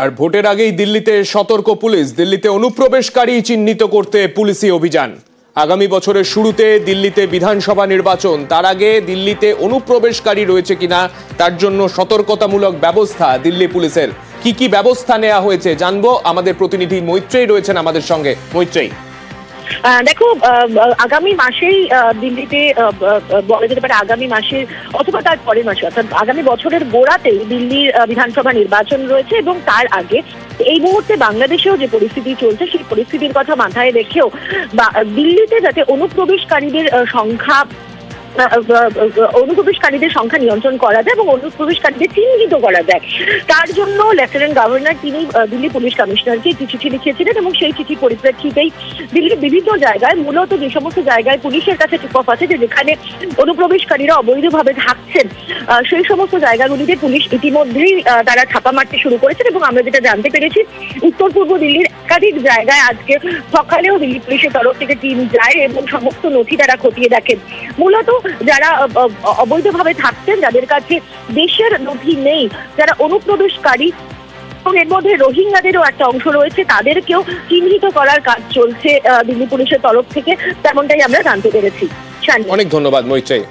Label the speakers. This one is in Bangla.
Speaker 1: আর ভোটের আগেই দিল্লিতে সতর্ক পুলিশ, দিল্লিতে অনুপ্রবেশকারী চিহ্নিত করতে পুলিশি অভিযান। আগামী বছরের শুরুতে দিল্লিতে বিধানসভা নির্বাচন, তার আগে দিল্লিতে অনুপ্রবেশকারী রয়েছে কিনা তার জন্য সতর্কতামূলক ব্যবস্থা দিল্লি পুলিশের। কি কি ব্যবস্থা নেওয়া হয়েছে জানবো, আমাদের প্রতিনিধি মৈত্রেয়ী রয়েছেন আমাদের সঙ্গে। মৈত্রেয়ী,
Speaker 2: দেখো, আগামী মাসেই দিল্লিতে বলা যেতে পারে আগামী মাসে অথবা তার পরের মাসে অর্থাৎ আগামী বছরের গোড়াতেই দিল্লির বিধানসভা নির্বাচন রয়েছে এবং তার আগে এই মুহূর্তে বাংলাদেশেও যে পরিস্থিতি চলছে সেই পরিস্থিতির কথা মাথায় রেখেও দিল্লিতে যাতে অনুপ্রবেশকারীদের সংখ্যা নিয়ন্ত্রণ করা যায় এবং অনুপ্রবেশকারীদের চিহ্নিত করা যায়, তার জন্য লেফটেন্যান্ট গভর্নর তিনি দিল্লি পুলিশ কমিশনারকে একটি চিঠি লিখেছিলেন এবং সেই চিঠির পরিপ্রেক্ষিতেই দিল্লির বিভিন্ন জায়গায়, মূলত যে সমস্ত জায়গায় পুলিশের কাছে টিপ অফ আছে যে যেখানে অনুপ্রবেশকারীরা অবৈধভাবে থাকছেন, সেই সমস্ত জায়গাগুলিতে পুলিশ ইতিমধ্যেই তারা ছাপা মারতে শুরু করেছেন। এবং আমরা যেটা জানতে পেরেছি, উত্তর পূর্ব দিল্লির একাধিক জায়গায় আজকে সকালেও দিল্লি পুলিশের তরফ থেকে টিম যায় এবং সমস্ত নথি তারা খতিয়ে দেখেন। মূলত যারা অবৈধভাবে থাকছেন, যাদের কাছে দেশের নথি নেই, যারা অনুপ্রবেশকারী, এর মধ্যে রোহিঙ্গাদেরও একটা অংশ রয়েছে, তাদেরকেও চিহ্নিত করার কাজ চলছে দিল্লি পুলিশের তরফ থেকে, তেমনটাই আমরা জানতে পেরেছি।
Speaker 1: অনেক ধন্যবাদ মৈত্রেয়ী।